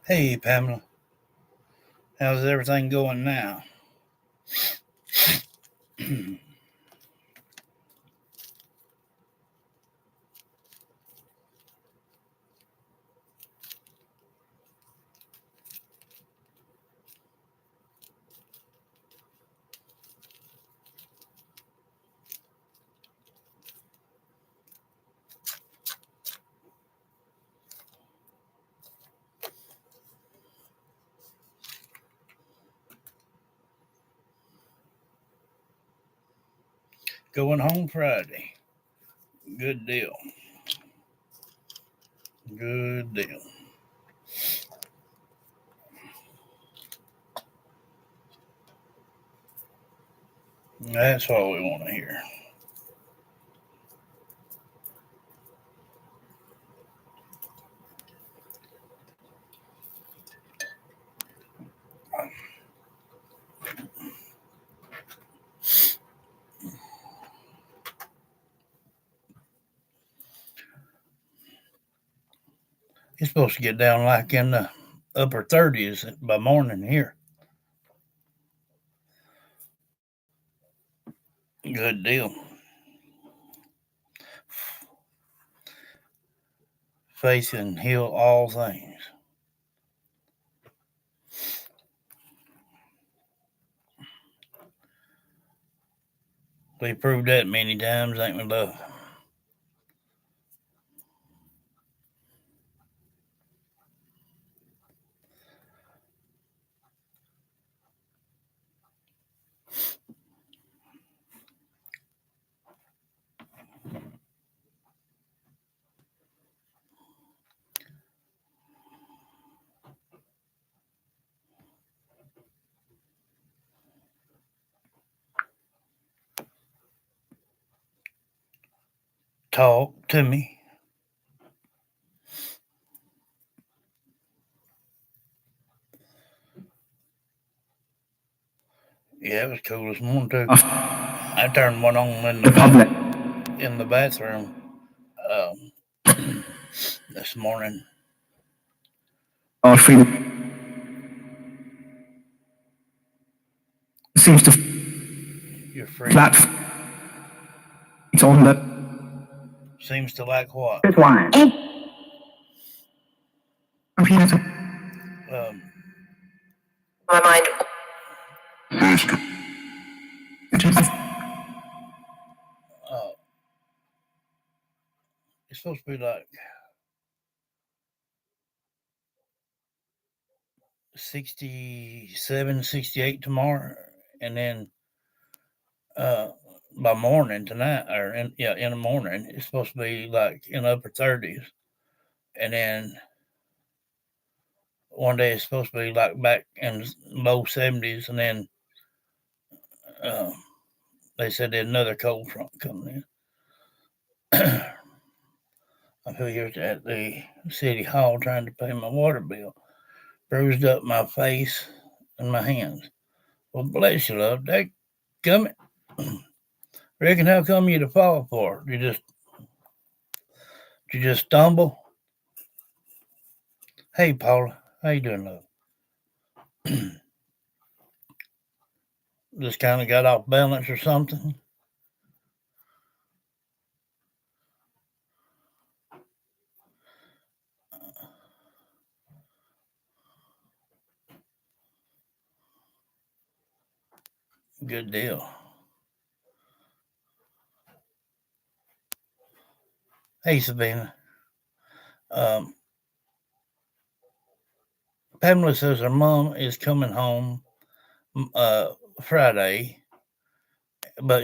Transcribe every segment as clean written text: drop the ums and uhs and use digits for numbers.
Hey, Pamela. How's everything going now? Going home Friday. Good deal. Good deal. That's what we want to hear. It's supposed to get down like in the upper 30s by morning here. Good deal. Face and heal all things. We proved that many times, ain't we, love? Talk to me. Yeah, it was cool this morning too. I turned one on in the bathroom this morning. Seems to You're free. flat. It's on that. Seems to like what? My mind. It's supposed to be like 67, 68 tomorrow, and then by morning tonight, or in the morning, it's supposed to be like in upper 30s, and then one day it's supposed to be like back in low 70s, and then uh, they said there's another cold front coming in. I'm here at the city hall trying to pay my water bill, bruised up my face and my hands. Well, bless you, love. That gummit. Reckon how come you to fall for? You just stumble? Hey, Paula, how you doing, love? Just kind of got off balance or something? Good deal. Hey, Sabina. Pamela says her mom is coming home Friday, but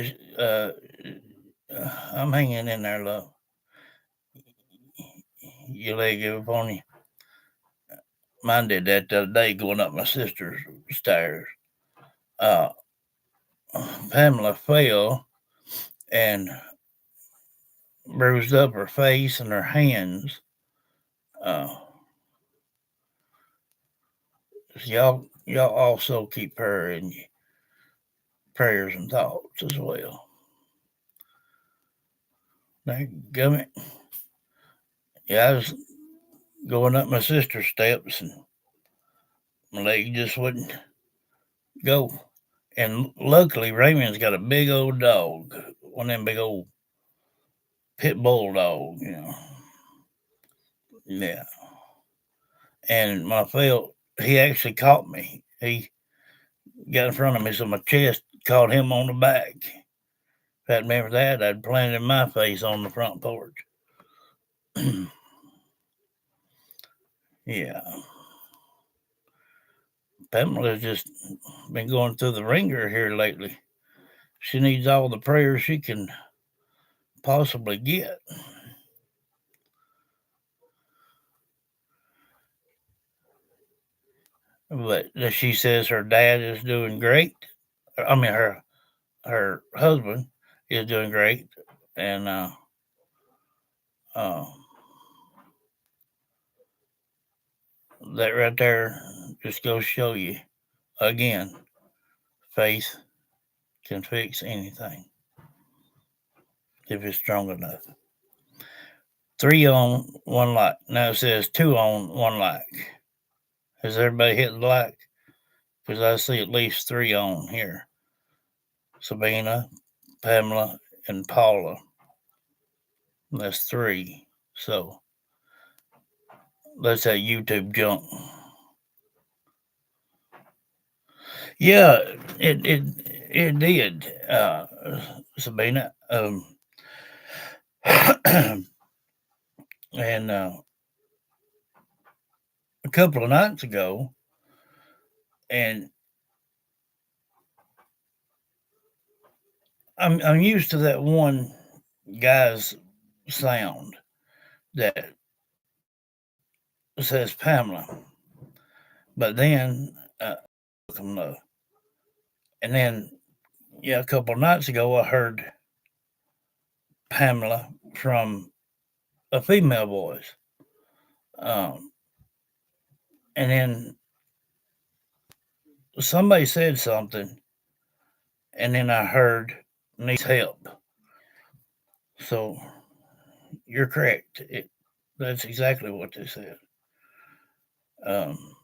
I'm hanging in there, love. Your leg give up on you. Mine did that the other day going up my sister's stairs. Pamela fell and bruised up her face and her hands. Y'all also keep her in your prayers and thoughts as well. Gummit. Yeah, I was going up my sister's steps and My leg just wouldn't go. And luckily, Raymond's got a big old dog, one of them big old pit bull dog, Yeah. And when I fell, he actually caught me. He got in front of me, so my chest caught him on the back. If it hadn't been for that, I'd planted my face on the front porch. Yeah. Pamela's just been going through the ringer here lately. She needs all the prayers she can possibly get. But she says her dad is doing great. I mean, her husband is doing great, and uh, that right there just goes to show you again, faith can fix anything if it's strong enough. 3 on, 1 like. Now it says 2 on, 1 like. Has everybody hit the like? Because I see at least 3 on here. Sabina, Pamela, and Paula. That's 3. So that's that YouTube junk. Yeah, it did, Sabina. And a couple of nights ago, and I'm used to that one guy's sound that says Pamela, but then them low, and then yeah, a couple of nights ago I heard Pamela from a female voice, um, and then somebody said something, and then I heard needs help. So you're correct. That's exactly what they said. Um,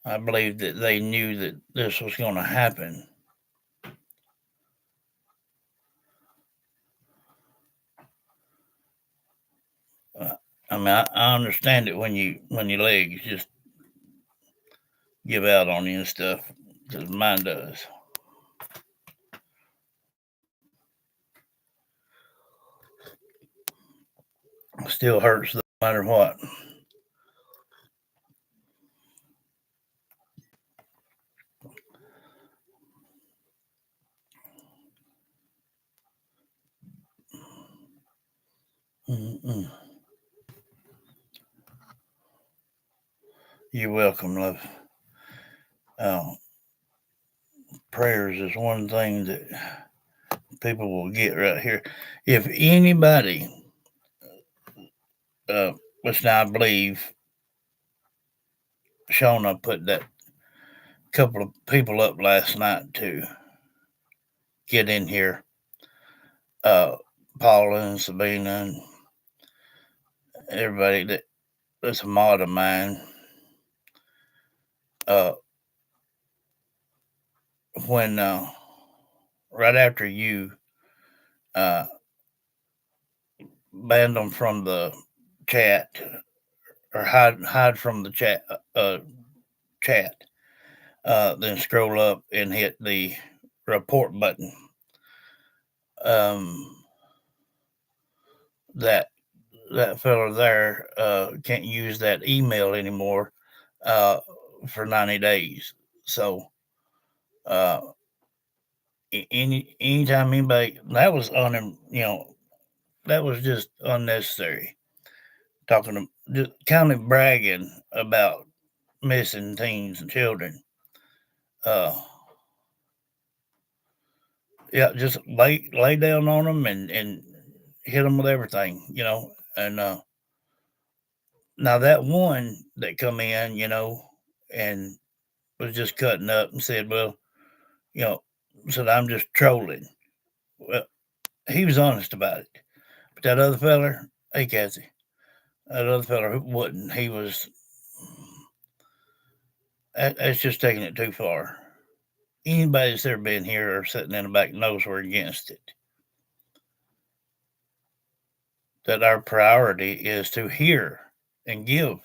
I believe that they knew that this was going to happen. I mean, I understand it when your legs just give out on you and stuff, because mine does. Still hurts no matter what. Mm-mm. You're welcome, love. Prayers is one thing that people will get right here. If anybody, which now I believe Shauna put that couple of people up last night to get in here, Paula and Sabina and everybody that's a mod of mine. When right after you uh, banned them from the chat or hide from the chat, then scroll up and hit the report button. Um, that fella there can't use that email anymore for 90 days. So anytime anybody that was that was just unnecessary. Talking to just kind of bragging about missing teens and children. Uh, yeah, just lay down on them and hit them with everything, And now that one that come in, and was just cutting up and said, "Well, you know," said, "I'm just trolling." Well, he was honest about it. But that other feller, hey Cassie, That other fella who wouldn't. He was. That's just taking it too far. Anybody that's ever been here or sitting in the back knows we're against it. That our priority is to hear and give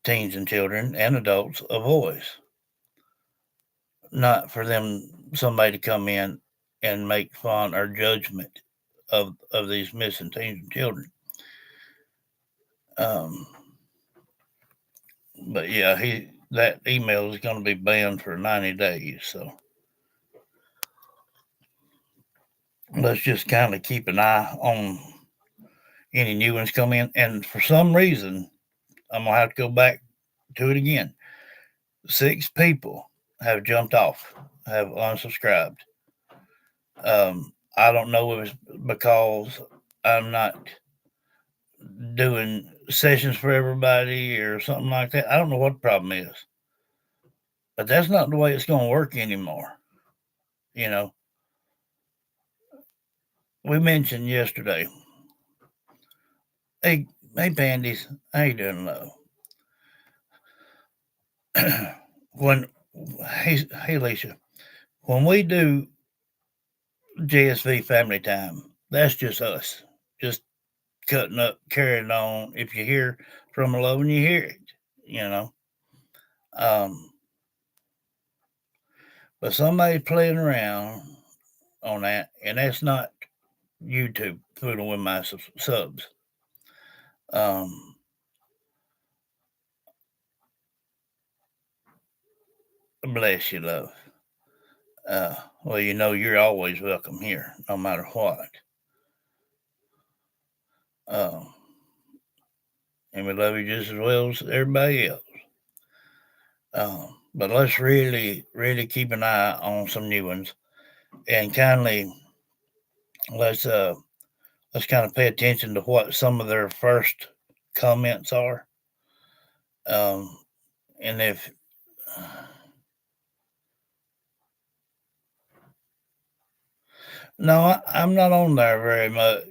teens and children and adults a voice, not for them somebody to come in and make fun or judgment of these missing teens and children. Um, but yeah, that email is going to be banned for 90 days. So let's just kind of keep an eye on any new ones come in. And for some reason, I'm gonna have to go back to it again. 6 people have jumped off, have unsubscribed. I don't know if it's because I'm not doing sessions for everybody or something like that. I don't know what the problem is, but that's not the way it's going to work anymore. You know, we mentioned yesterday. Hey, hey, pandies, how you doing, love? when, hey, Alicia, when we do JSV family time, that's just us, just cutting up, carrying on. If you hear from a loved one, you hear it, you know. Um, but somebody's playing around on that, and that's not YouTube fooling with my subs. Um, Bless you, love. Well, you know you're always welcome here, no matter what. Um, and we love you just as well as everybody else. But let's really, really keep an eye on some new ones, and kindly let's uh let's kind of pay attention to what some of their first comments are. Um, and if no, I'm not on there very much.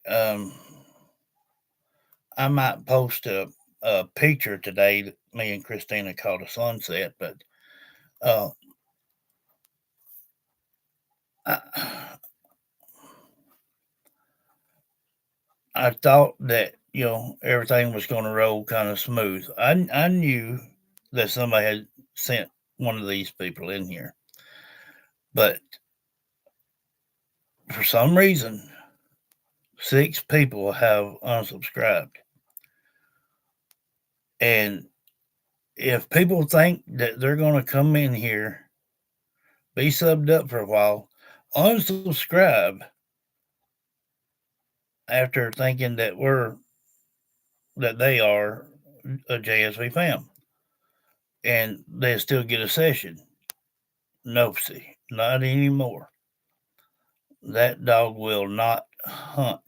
Um, I might post a picture today that me and Christina caught a sunset, but uh, I, I thought that everything was going to roll kind of smooth. I knew that somebody had sent one of these people in here, but for some reason, 6 people have unsubscribed, and if people think that they're going to come in here, be subbed up for a while, unsubscribe after thinking that they are a JSV fam, and they still get a session. No, see, not anymore. That dog will not hunt.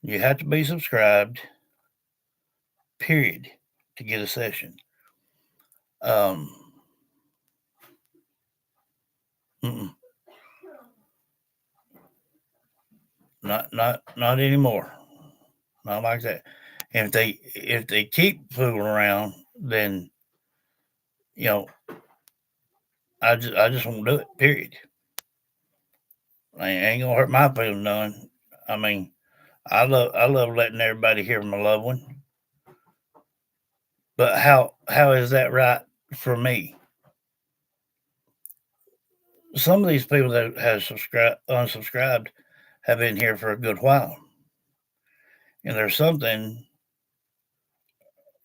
You have to be subscribed, period, to get a session. Um, not anymore. Not like that. And if they keep fooling around, then you know I just won't do it. Period. I ain't gonna hurt my feelings none. I mean, I love letting everybody hear from my loved one, but how is that right for me? Some of these people that have unsubscribed have been here for a good while, and there's something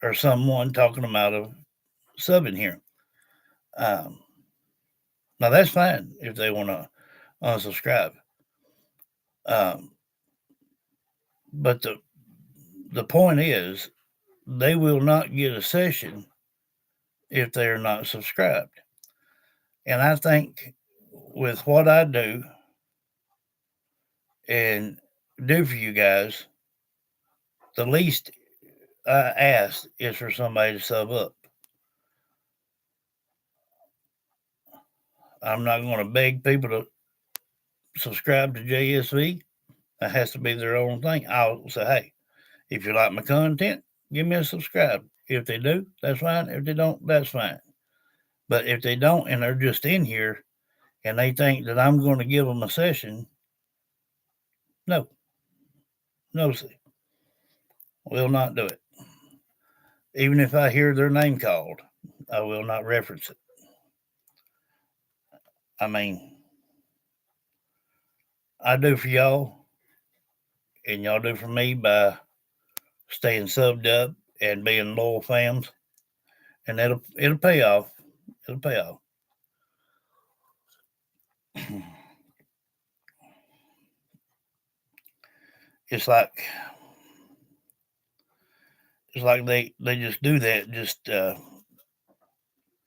or someone talking them out of subbing here. Um, Now that's fine if they want to unsubscribe, um, but the point is they will not get a session if they are not subscribed. And I think with what I do and do for you guys, the least I ask is for somebody to sub up. I'm not going to beg people to subscribe to JSV. That has to be their own thing. I'll say, hey, if you like my content, give me a subscribe. If they do, that's fine. If they don't, that's fine. But if they don't and they're just in here and they think that I'm going to give them a session, no, no, see, will not do it. Even if I hear their name called, I will not reference it. I mean, I do for y'all, and y'all do for me by staying subbed up and being loyal fams, and it'll pay off. It'll pay off. It's like they just do that, just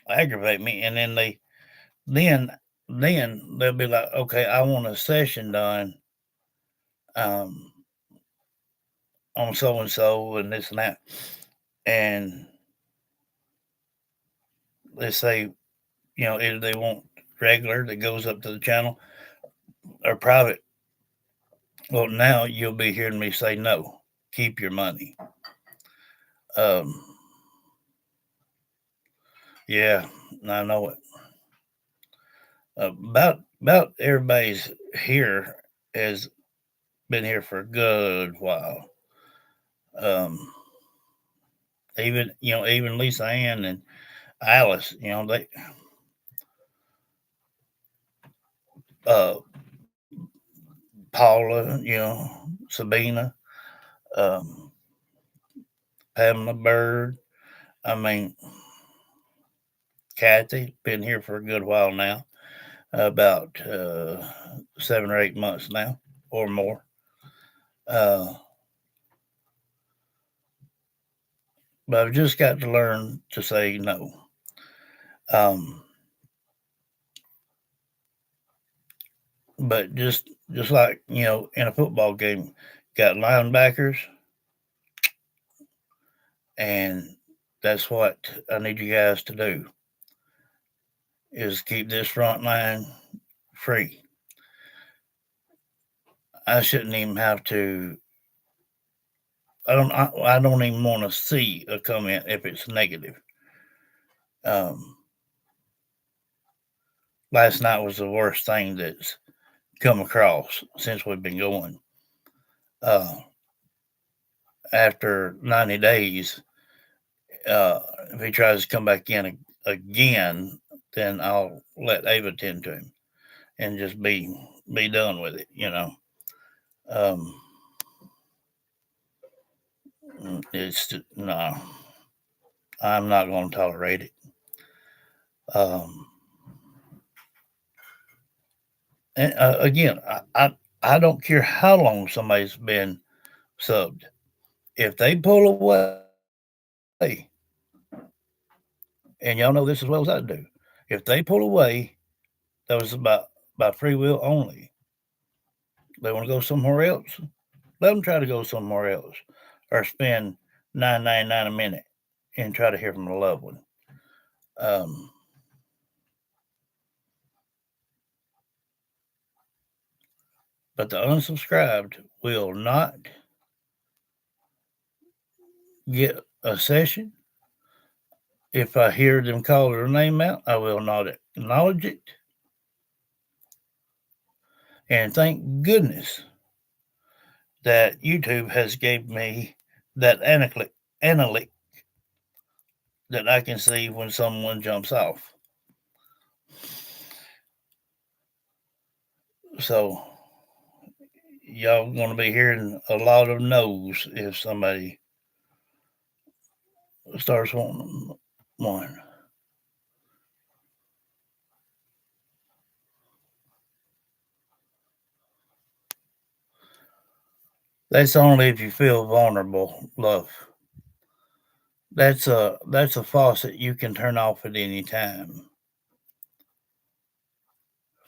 aggravate me, and then then they'll be like, okay, I want a session done um, on so and so and this and that, and they say, either they want regular that goes up to the channel or private. Well, now you'll be hearing me say no. Keep your money. Um, yeah, I know it. About everybody's here has been here for a good while. Um, even Lisa Ann and Alice, they uh Paula, Sabina, um, Pamela Bird. I mean, Kathy been here for a good while now, about 7 or 8 months now, or more. Uh, but I've just got to learn to say no. Um, but just like in a football game, got linebackers, and that's what I need you guys to do is keep this front line free. I shouldn't even have to. I don't even want to see a comment if it's negative. Um, Last night was the worst thing that's come across since we've been going. Uh, After 90 days, uh, if he tries to come back in again, then I'll let Ava tend to him and just be done with it. Um, it's no, I'm not going to tolerate it. Um, and again, I don't care how long somebody's been subbed. If they pull away, and y'all know this as well as I do, if they pull away, that was by free will only. They want to go somewhere else. Let them try to go somewhere else, or spend 9.99 a minute and try to hear from a loved one. Um, but the unsubscribed will not get a session. If I hear them call their name out, I will not acknowledge it. And thank goodness that YouTube has gave me that analytic that I can see when someone jumps off. So y'all gonna be hearing a lot of no's if somebody starts wanting one. That's only if you feel vulnerable, love. That's a faucet you can turn off at any time.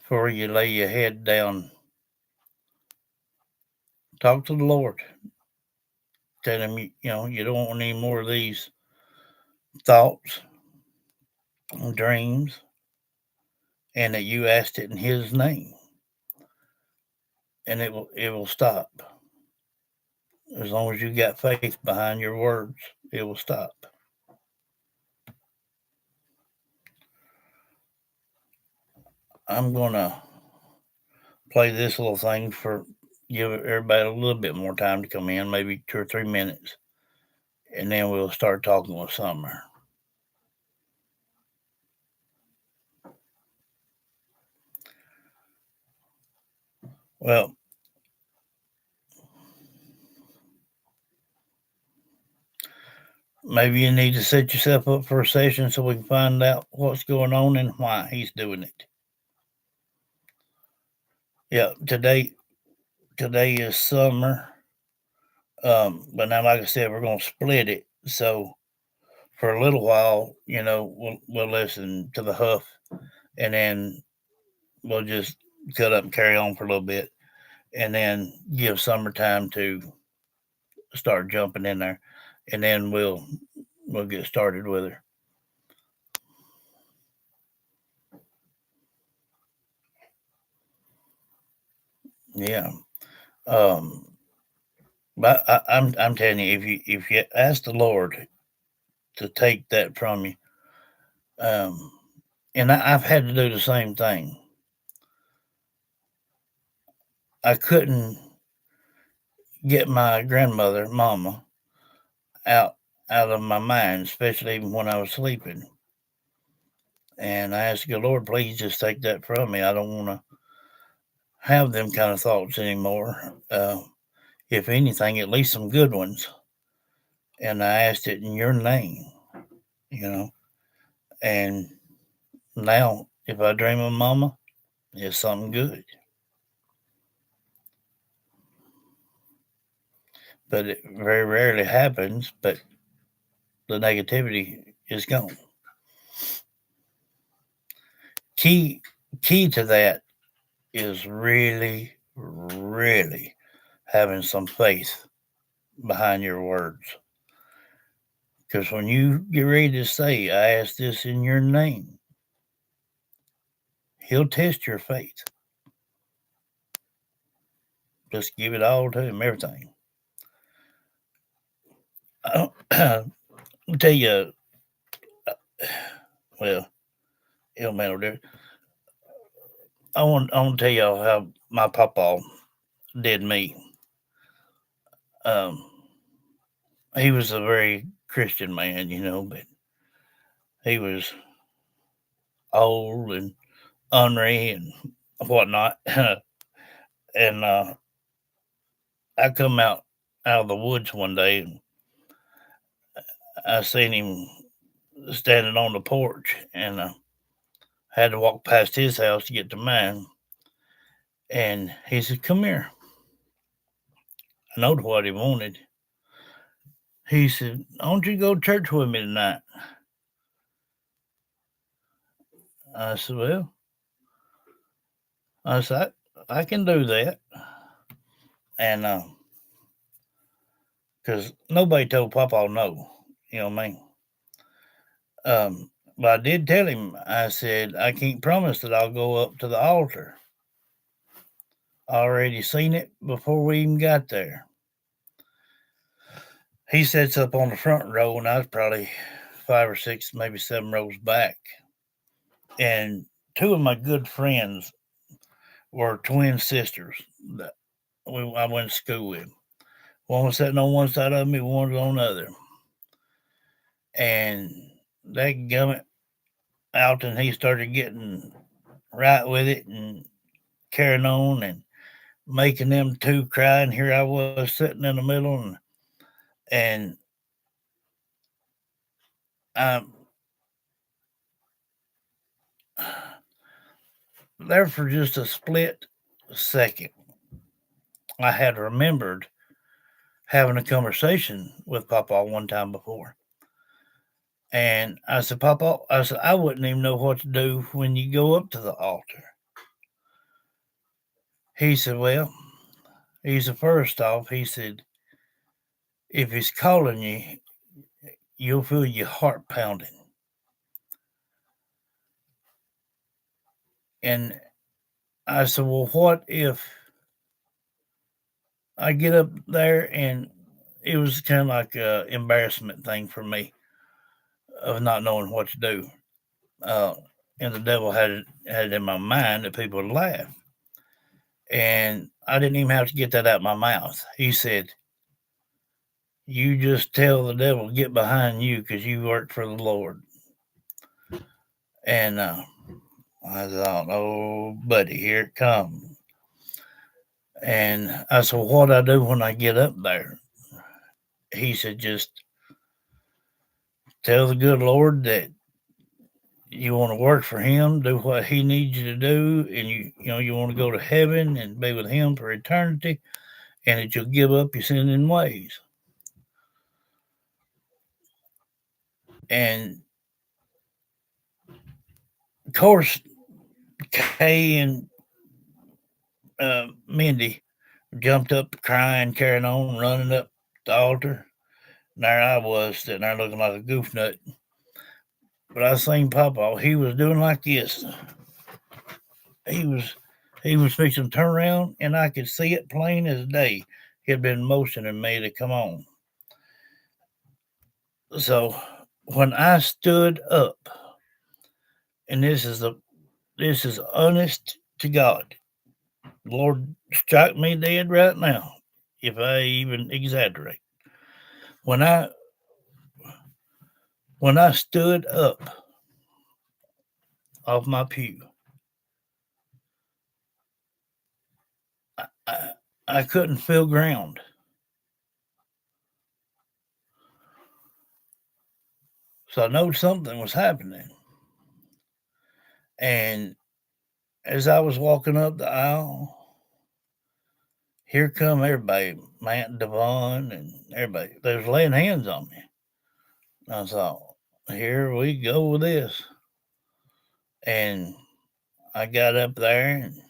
Before you lay your head down, talk to the Lord. Tell him you don't want any more of these thoughts, dreams, and that you asked it in His name. and it will stop. As long as you got faith behind your words, it will stop. I'm gonna play this little thing for give everybody a little bit more time to come in, maybe 2 or 3 minutes, and then we'll start talking with Summer. Well, maybe you need to set yourself up for a session so we can find out what's going on and why he's doing it. Yeah, today is Summer. But now, like I said, we're gonna split it. So for a little while, we'll listen to the huff, and then we'll just cut up and carry on for a little bit, and then give Summer time to start jumping in there, and then we'll get started with her. Yeah. Um, but I'm telling you, if you ask the Lord to take that from you, um, and I've had to do the same thing. I couldn't get my grandmother, Mama, out out of my mind, especially even when I was sleeping. And I asked the Lord, please just take that from me. I don't want to have them kind of thoughts anymore. If anything, at least some good ones. And I asked it in your name, you know. And now, if I dream of Mama, it's something good. But it very rarely happens, but the negativity is gone. Key key to that is really, really having some faith behind your words. Because when you get ready to say, I ask this in your name, he'll test your faith. Just give it all to him, everything. I'll tell you, well, it'll matter there. I want to tell y'all how my papa did me. Um, he was a very Christian man, but he was old and ornery and whatnot. And I come out of the woods one day and I seen him standing on the porch, and had to walk past his house to get to mine. And he said, "Come here." I knowed what he wanted. He said, "I want you to go to church with me tonight." I said, "Well," I said, I can do that. And because nobody told Papa no, you know what I mean? But I did tell him, I said, I can't promise that I'll go up to the altar. I already seen it before we even got there. He sits up on the front row, and I was probably 5 or 6, maybe 7 rows back. And two of my good friends were twin sisters that I went to school with. One was sitting on one side of me, one was on the other. And that gummit out, and he started getting right with it and carrying on and making them two cry. And here I was sitting in the middle, and I there for just a split second, I had remembered having a conversation with Papa one time before. And I said, "Papa," I said, "I wouldn't even know what to do when you go up to the altar." He said, "Well," he said, "first off," he said, "if he's calling you, you'll feel your heart pounding." And I said, "Well, what if I get up there, and it was kind of like a embarrassment thing for me of not knowing what to do. Uh, and the devil had it in my mind that people would laugh, and I didn't even have to get that out of my mouth. He said, "You just tell the devil get behind you because you work for the Lord." And I thought, "Oh, buddy, here it comes." And I said, "What I do when I get up there?" He said, "Just tell the good Lord that you want to work for Him, do what He needs you to do, and you want to go to heaven and be with Him for eternity, and that you'll give up your sinning ways." And of course, Kay and Mindy jumped up, crying, carrying on, running up the altar. And there I was sitting there looking like a goof nut. But I seen Papa. He was doing like this. He was he was fixing to turn around, and I could see it plain as day. He had been motioning me to come on. So when I stood up, and this is honest to God, Lord, strike me dead right now if I even exaggerate. When I when I stood up off my pew, I, I couldn't feel ground. So I knew something was happening. And as I was walking up the aisle, here come everybody, Matt Devon and everybody. They was laying hands on me. I thought, here we go with this. And I got up there, and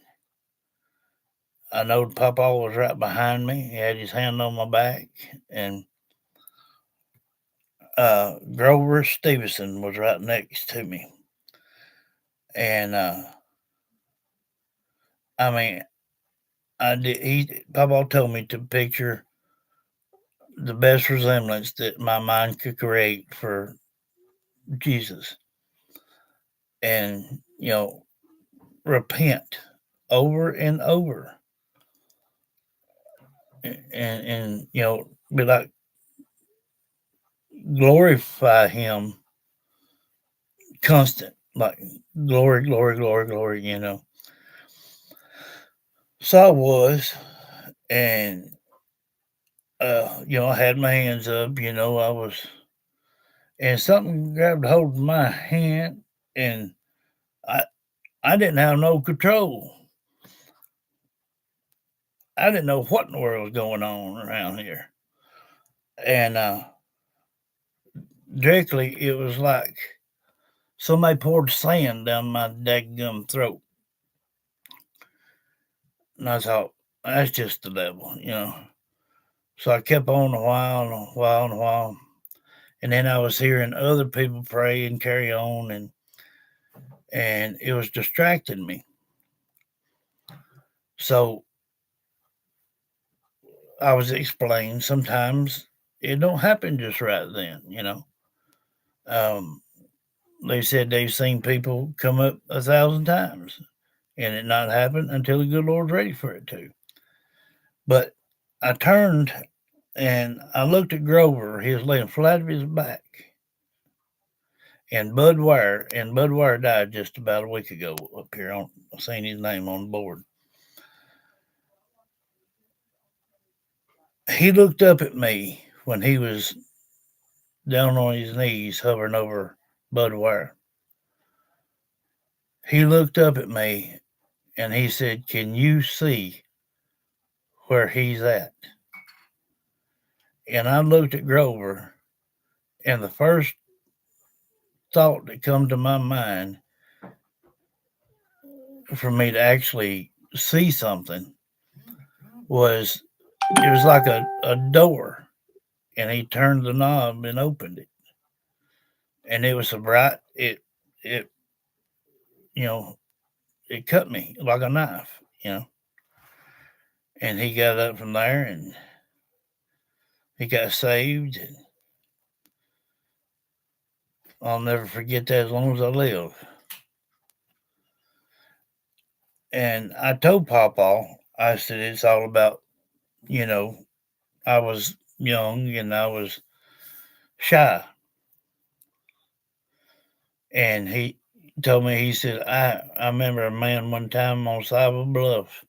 I knowed Papa was right behind me. He had his hand on my back. And Grover Stevenson was right next to me. And I mean, Papa told me to picture the best resemblance that my mind could create for Jesus, and repent over and over, and be like, glorify Him constant, like glory, glory, glory, glory. So I was, and I had my hands up, I was, and something grabbed hold of my hand, and I I didn't have no control. I didn't know what in the world was going on around here. And directly, it was like somebody poured sand down my daggum throat. And I thought, that's just the devil. So I kept on a while and a while and a while. And then I was hearing other people pray and carry on, and it was distracting me. So I was explaining sometimes it don't happen just right then. Um, they said they've seen people come up 1,000 times and it not happen until the good Lord's ready for it to. But I turned and I looked at Grover. He was laying flat on his back. And Bud Wire died just about a week ago up here. I seen his name on the board. He looked up at me when he was down on his knees hovering over Bud Wire. He looked up at me and he said, "Can you see where he's at?" And I looked at Grover, and the first thought that come to my mind for me to actually see something was it was like a door, and he turned the knob and opened it. And it was so bright it you know it cut me like a knife. And he got up from there and he got saved. And I'll never forget that as long as I live. And I told Papa, I said, it's all about, you know, I was young and I was shy. And he told me, he said, I remember a man one time on side of a bluff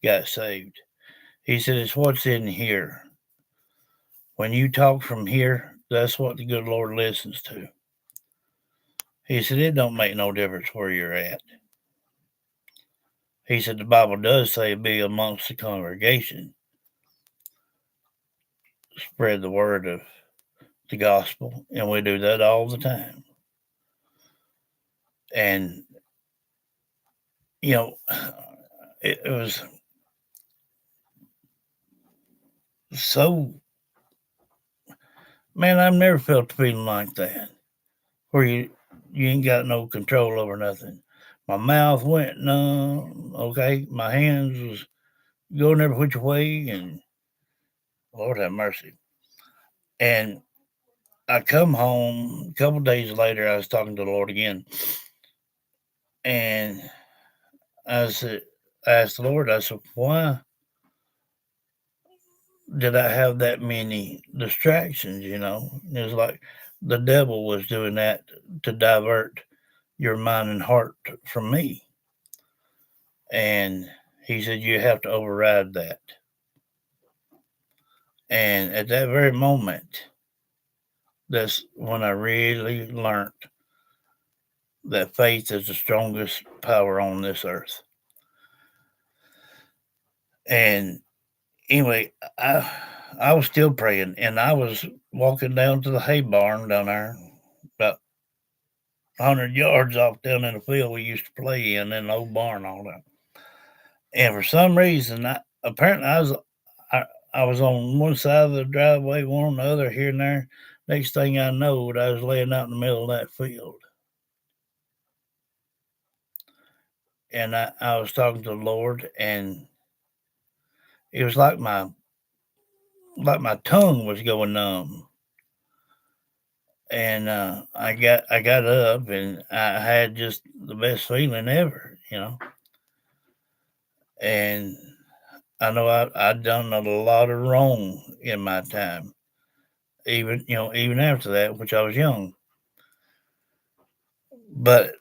got saved. He said, it's what's in here. When you talk from here, that's what the good Lord listens to. He said, it don't make no difference where you're at. He said, the Bible does say be amongst the congregation, spread the word of the gospel, and we do that all the time. And, you know, it was so, man, I've never felt a feeling like that, where you ain't got no control over nothing. My mouth went numb, okay? My hands was going every which way, and Lord have mercy. And I come home a couple days later. I was talking to the Lord again, and I said, I asked the Lord. I said, "Why did I have that many distractions?" You know, it was like the devil was doing that to divert your mind and heart from me. And he said, "You have to override that." And at that very moment, that's when I really learned that faith is the strongest power on this earth. And anyway, I was still praying, and I was walking down to the hay barn down there, about 100 yards off down in the field we used to play in the old barn, all that. And for some reason, apparently I, I was on one side of the driveway, one on the other, here and there. Next thing I know, I was laying out in the middle of that field, and I was talking to the Lord, and it was like my tongue was going numb. And I got up, and I had just the best feeling ever, you know. And I know I'd done a lot of wrong in my time, even even after that, which I was young. But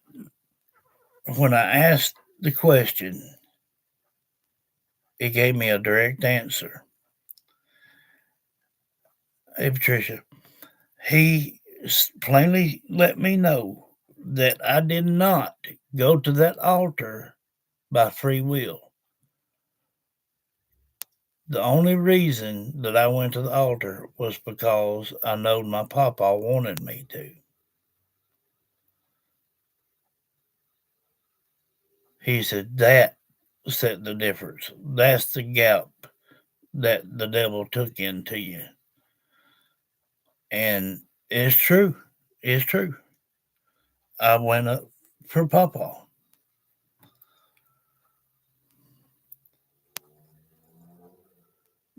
when I asked the question, it gave me a direct answer. Hey, Patricia, he plainly let me know that I did not go to that altar by free will. The only reason that I went to the altar was because I knowed my papa wanted me to. He said that set the difference. That's the gap that the devil took into you. And it's true. It's true. I went up for papa.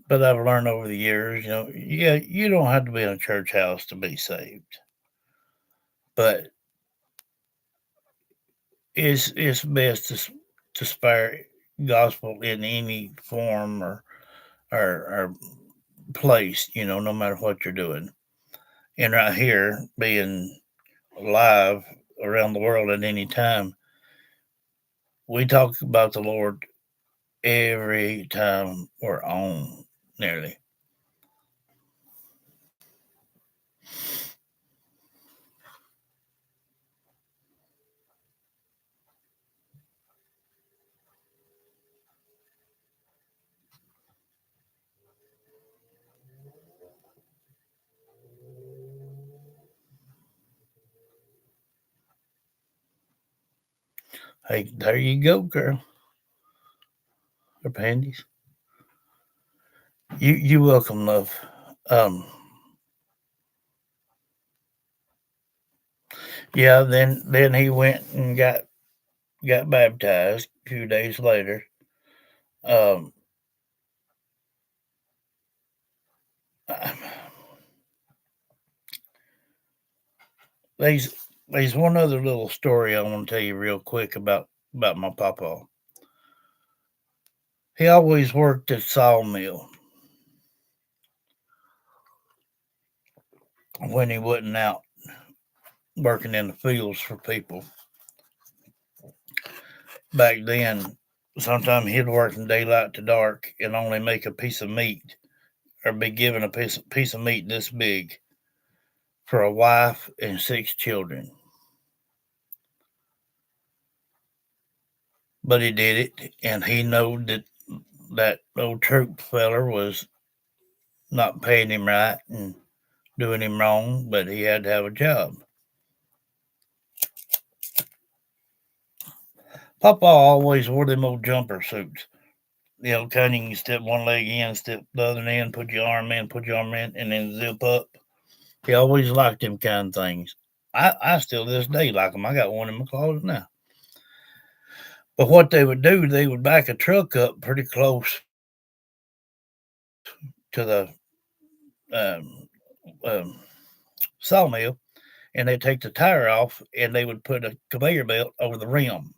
But I've learned over the years, yeah, you don't have to be in a church house to be saved. But it's best to spare gospel in any form or place, no matter what you're doing. And right here, being live around the world at any time, we talk about the Lord every time we're on, nearly. Hey, there you go, girl. Or panties. You welcome, love. Um, yeah. Then he went and got baptized a few days later. Um, there's there's one other little story I want to tell you real quick about my papa. He always worked at sawmill when he wasn't out working in the fields for people. Back then, sometimes he'd work from daylight to dark and only make a piece of meat or be given a piece of meat this big for a wife and 6 children. But he did it, and he knowed that that old troop feller was not paying him right and doing him wrong, but he had to have a job. Papa always wore them old jumper suits. The old kind you can step one leg in, step the other in, put your arm in, and then zip up. He always liked them kind of things. I still to this day like them. I got one in my closet now. But what they would do, they would back a truck up pretty close to the um, um, sawmill, and they'd take the tire off, and they would put a conveyor belt over the rim.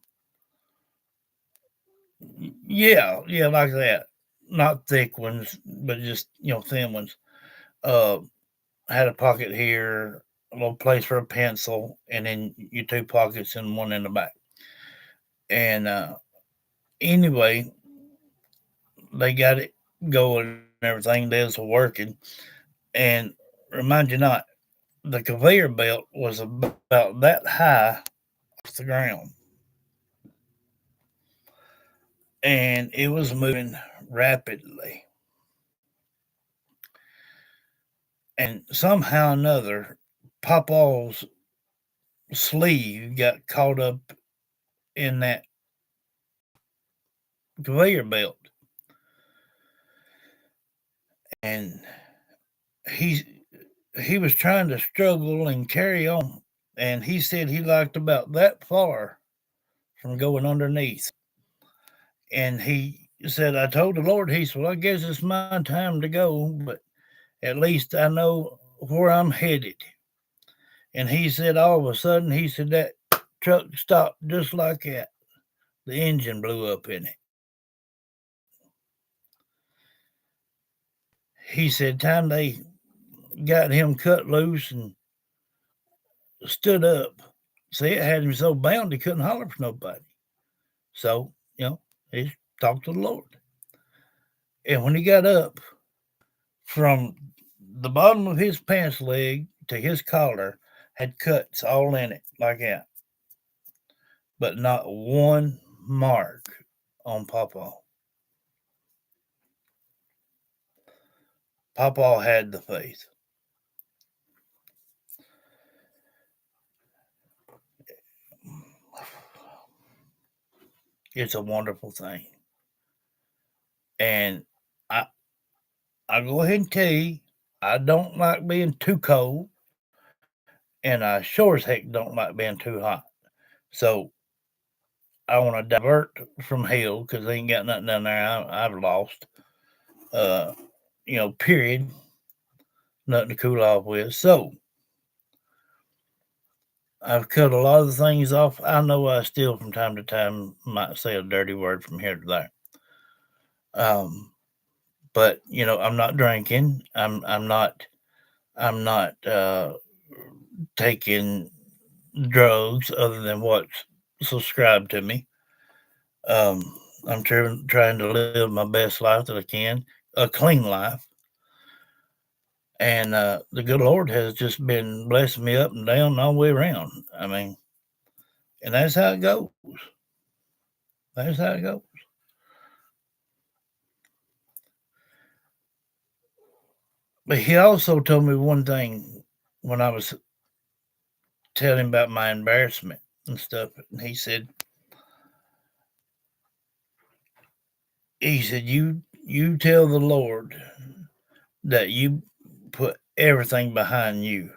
Yeah, yeah, like that. Not thick ones, but just thin ones. Uh, had a pocket here, a little place for a pencil, and then your two pockets and one in the back. And anyway, they got it going and everything. They was working, and remind you not, the conveyor belt was about that high off the ground, and it was moving rapidly. And somehow or another, Papa's sleeve got caught up in that conveyor belt, and he he was trying to struggle and carry on, and he said he liked about that far from going underneath. And he said, I told the Lord, he said, well, I guess it's my time to go, but at least I know where I'm headed. And he said, all of a sudden, he said, that truck stopped just like that. The engine blew up in it. He said, time they got him cut loose and stood up. See, it had him so bound he couldn't holler for nobody. So, he talked to the Lord. And when he got up, from the bottom of his pants leg to his collar had cuts all in it like that, but not one mark on Papa. Papa had the faith. It's a wonderful thing. And I I go ahead and tell you, I don't like being too cold, and I sure as heck don't like being too hot. So I want to divert from hell because they ain't got nothing down there I've lost. Uh, period. Nothing to cool off with. So I've cut a lot of the things off. I know I still from time to time might say a dirty word from here to there. Um, but I'm not drinking. I'm not taking drugs other than what's subscribed to me. Um, I'm trying to live my best life that I can, a clean life. And the good Lord has just been blessing me up and down all the way around. I mean, and that's how it goes. That's how it goes. But he also told me one thing when I was telling him about my embarrassment and stuff. And he said, you tell the Lord that you put everything behind you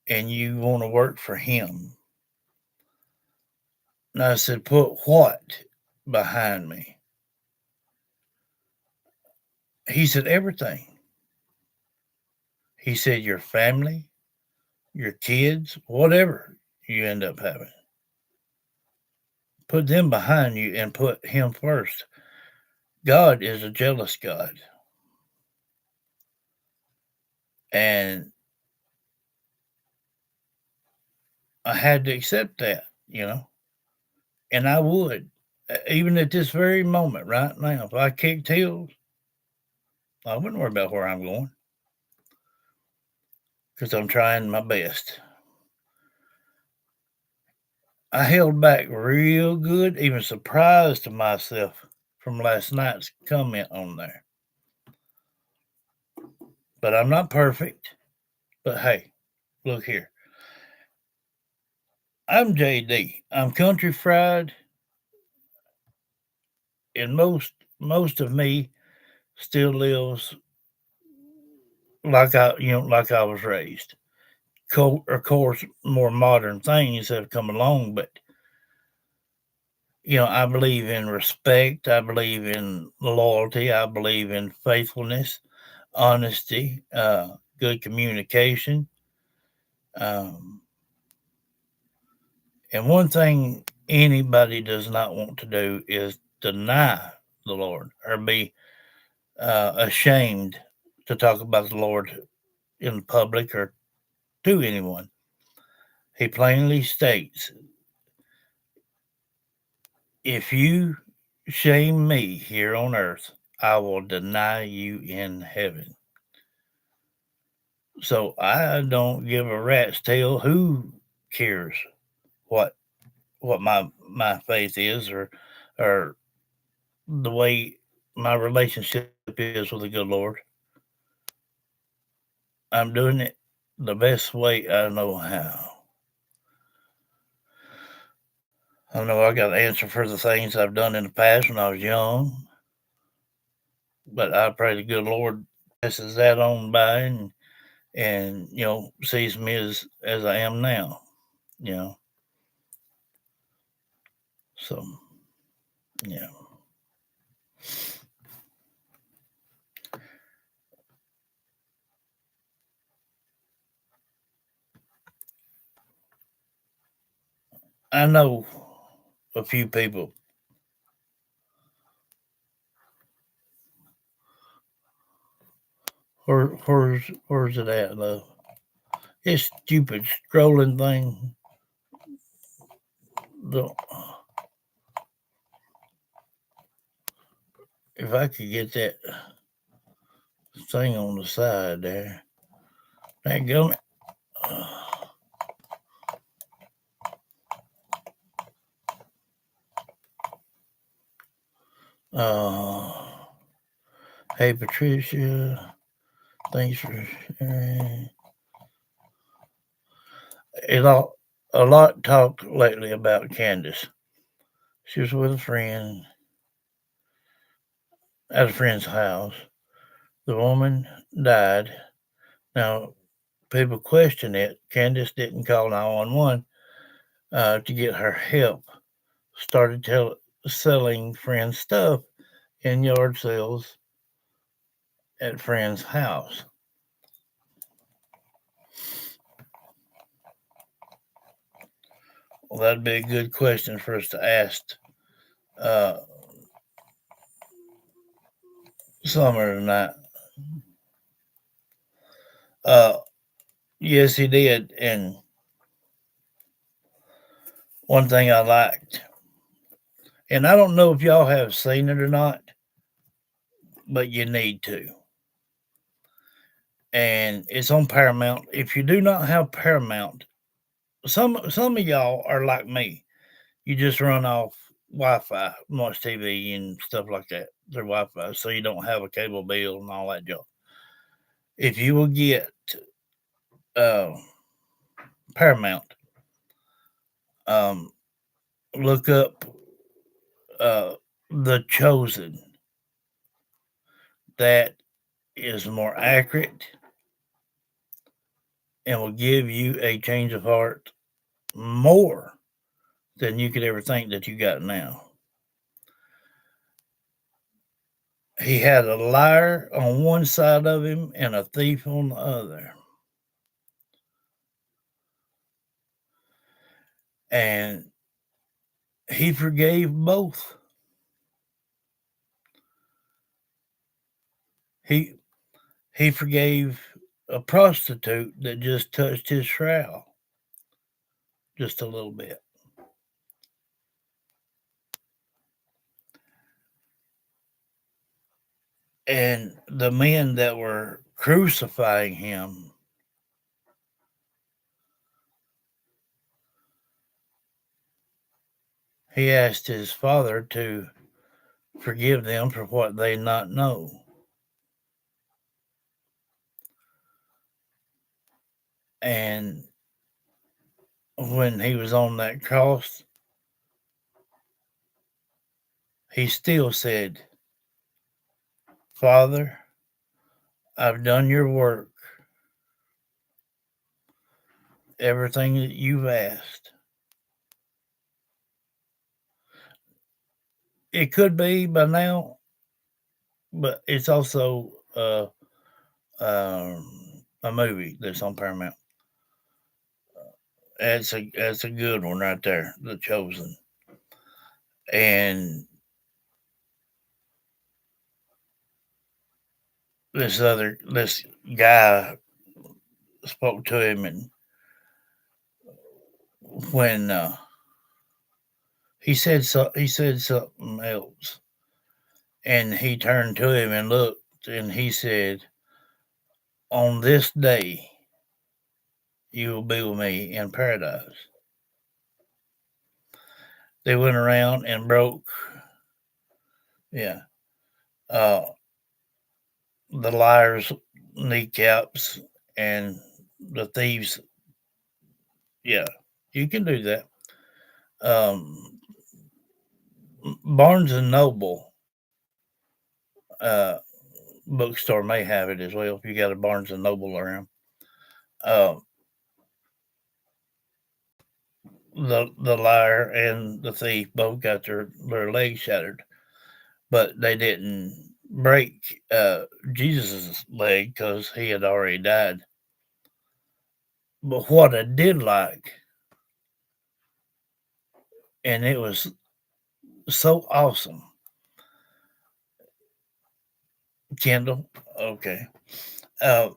and you want to work for him. And I said, put what behind me? He said, everything. He said, your family, your kids, whatever you end up having, put them behind you and put Him first. God is a jealous God. And I had to accept that, you know, and I would. Even at this very moment, right now, if I kicked heels, I wouldn't worry about where I'm going because I'm trying my best. I held back real good, even surprised myself from last night's comment on there. But I'm not perfect. But hey, look here. I'm JD. I'm country fried, and most of me still lives like I was raised. Of course, more modern things have come along, but I believe in respect. I believe in loyalty. I believe in faithfulness, honesty, good communication. Um, and one thing anybody does not want to do is deny the Lord or be ashamed to talk about the Lord in public or to anyone. He plainly states, if you shame me here on earth, I will deny you in heaven. So I don't give a rat's tail who cares what my faith is or the way my relationship is with the good Lord. I'm doing it the best way I know how. I know I got to answer for the things I've done in the past when I was young, but I pray the good Lord passes that on by and sees me as I am now. You know, so yeah. I know a few people. Where's it at, though? This stupid scrolling thing. The, if I could get that thing on the side there, that gum. Uh, hey Patricia, thanks for sharing. It all a lot talked lately about Candace. She was with a friend at a friend's house. The woman died. Now people question it. Candace didn't call 911 to get her help. Started selling friends stuff in yard sales at friend's house. Well, that'd be a good question for us to ask uh, Summer tonight. Uh, yes, he did. And one thing I liked, and I don't know if y'all have seen it or not, but you need to. And it's on Paramount. If you do not have Paramount, some of y'all are like me. You just run off Wi-Fi, watch TV and stuff like that through Wi-Fi, so you don't have a cable bill and all that junk. If you will get uh, Paramount, um, look up uh, The Chosen. That is more accurate and will give you a change of heart more than you could ever think that you got now. he had a liar on one side of him and a thief on the other. And he forgave both. He he forgave a prostitute that just touched his shroud just a little bit. And the men that were crucifying him, he asked his father to forgive them for what they not know. And when he was on that cross, he still said, Father, I've done your work, everything that you've asked. It could be by now, but it's also a movie that's on Paramount. That's a good one right there, The Chosen. And this guy spoke to him, and when he said something else, and he turned to him and looked, and he said, "On this day, you will be with me in paradise." They went around and broke, yeah, uh, the liars' kneecaps and the thieves. Yeah, you can do that. Um, Barnes and Noble uh, bookstore may have it as well if you got a Barnes and Noble around. Uh, the liar and the thief both got their legs shattered, but they didn't break Jesus's leg because he had already died. But what I did like, and it was so awesome, Kendall. Okay. Uh,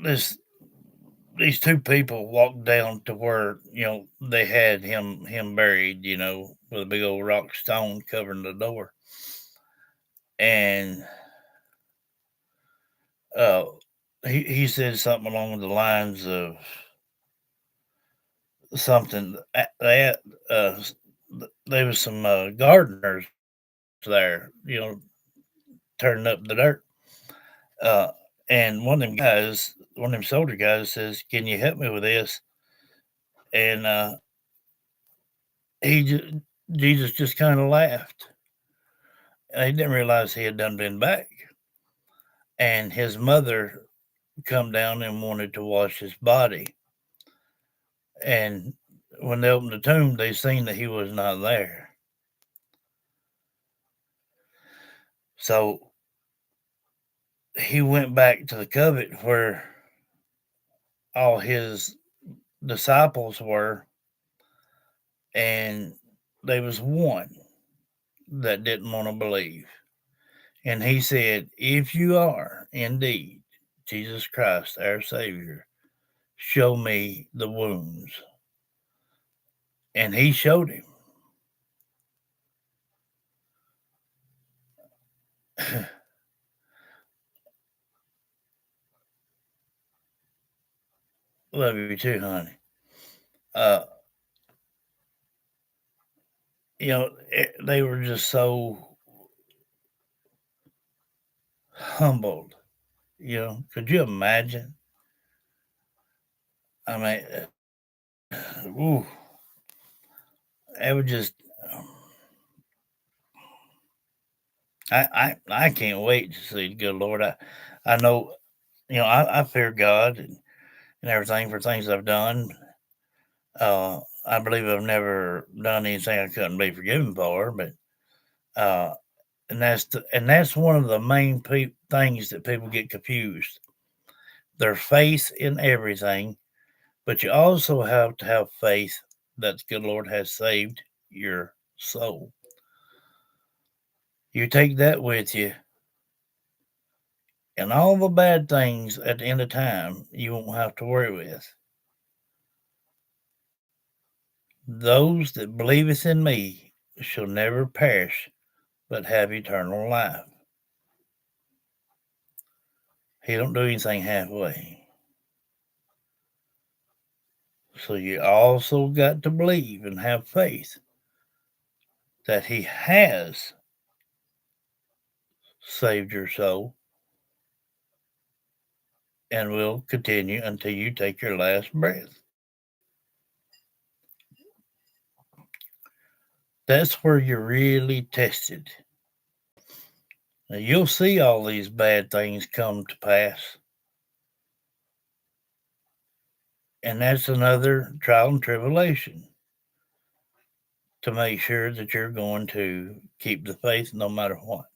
this these two people walked down to where they had him buried, with a big old rock stone covering the door, and uh, he said something along the lines of something that there was some gardeners there, turning up the dirt. Uh, and one of them soldier guys says, "Can you help me with this?" And he just, Jesus just kind of laughed. And he didn't realize he had done been back. And his mother come down and wanted to wash his body. And when they opened the tomb, they seen that he was not there. So he went back to the cupboard where all his disciples were, and there was one that didn't want to believe. And he said, "If you are indeed Jesus Christ, our Savior, show me the wounds." And he showed him. Love you too, honey. Uh, they were just so humbled. Could you imagine? I mean, ooh, it would just. I can't wait to see the good Lord. I know, I fear God, and everything for things I've done. I believe I've never done anything I couldn't be forgiven for, but uh, and that's one of the main things that people get confused. Their faith in everything, but you also have to have faith that the good Lord has saved your soul. You take that with you, and all the bad things at the end of time you won't have to worry with. Those that believeth in me shall never perish, but have eternal life. He don't do anything halfway. So you also got to believe and have faith that he has saved your soul and will continue until you take your last breath. That's where you're really tested. Now, you'll see all these bad things come to pass. And that's another trial and tribulation to make sure that you're going to keep the faith no matter what.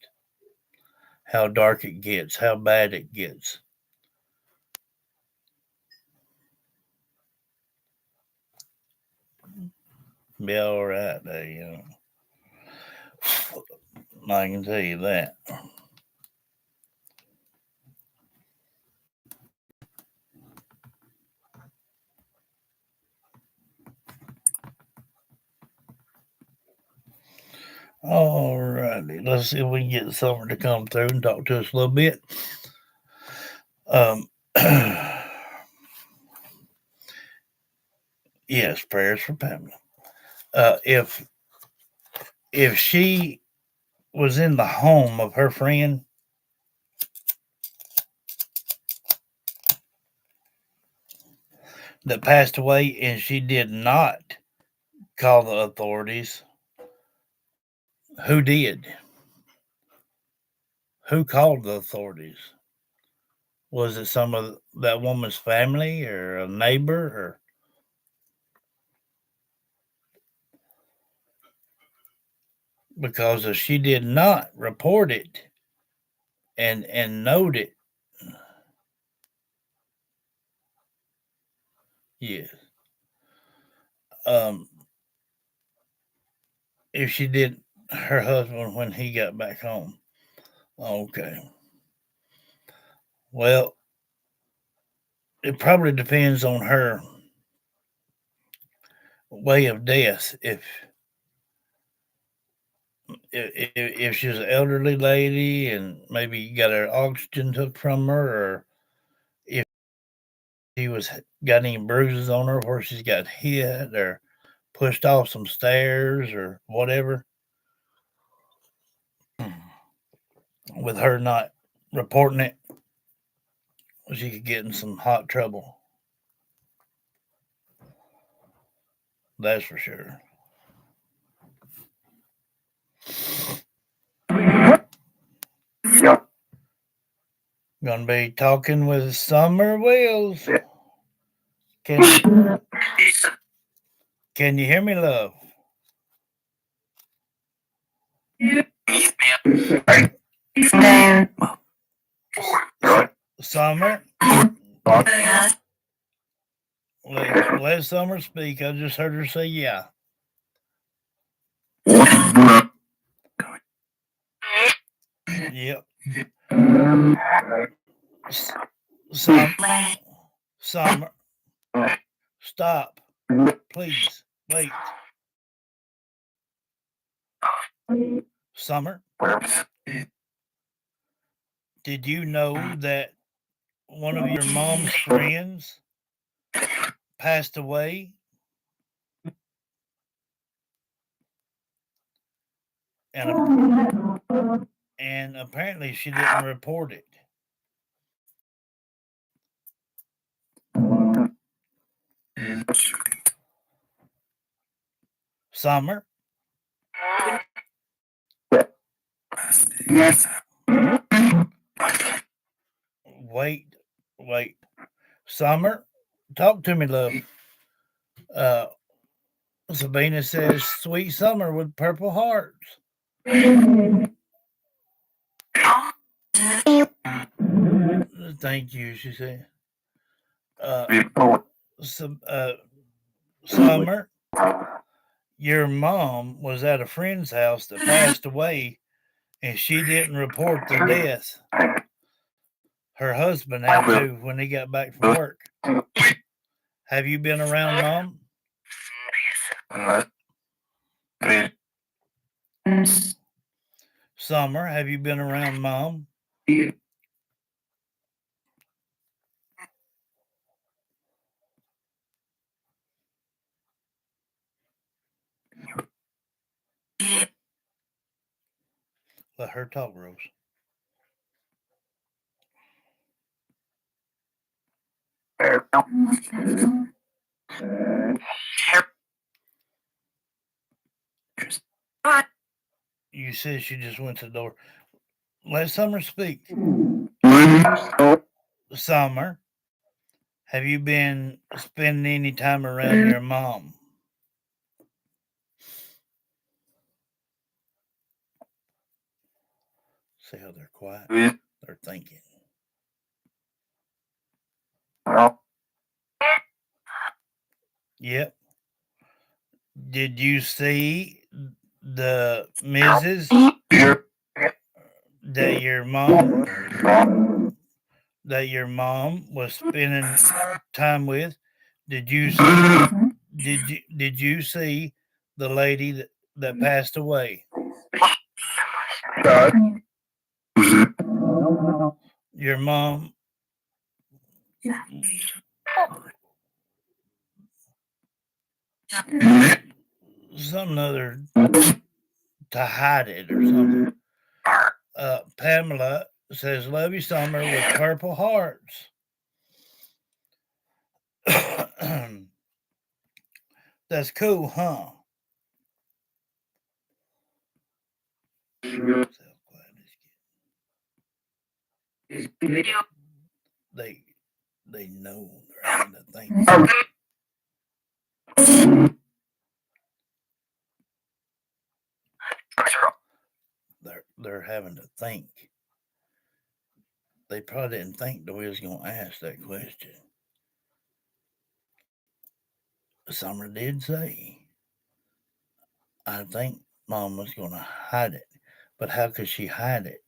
How dark it gets, how bad it gets. Be all right there, I can tell you that. All righty, let's see if we can get Summer to come through and talk to us a little bit. Um, yes, prayers for Pamela. If she was in the home of her friend that passed away and she did not call the authorities, who did? Who called the authorities? Was it some of that woman's family or a neighbor or because if she did not report it and note it, yes. Um, if she did, her husband when he got back home. Okay. Well, it probably depends on her way of death. If she's an elderly lady and maybe got her oxygen took from her, or if she was got any bruises on her where she's got hit or pushed off some stairs or whatever, with her not reporting it, she could get in some hot trouble. That's for sure. Gonna be talking with Summer Wills. Can you hear me, love? Summer? Let Summer speak. I just heard her say yeah. Yep. Summer. Stop. Please. Wait. Summer. Did you know that one of your mom's friends passed away? And apparently she didn't report it. Summer? Wait. Summer? Talk to me, love. Uh, Sabina says, "Sweet summer with purple hearts." Thank you, she said. Uh, Summer, your mom was at a friend's house that passed away, and she didn't report the death. Her husband had to when he got back from work. Have you been around mom? Summer, have you been around mom? Let her talk, Rose. You said she just went to the door. Let Summer speak. Summer, have you been spending any time around your mom? See how they're quiet? They're thinking. Yep. Did you see the Mrs. that your mom was spending time with? Did you see the lady that passed away? Your mom something other to hide it or something. Pamela says, "Love you, Summer," with purple hearts. That's cool, huh? They know they're having to think. They're having to think. They probably didn't think the way I was going to ask that question. Summer did say, "I think Mom was going to hide it," but how could she hide it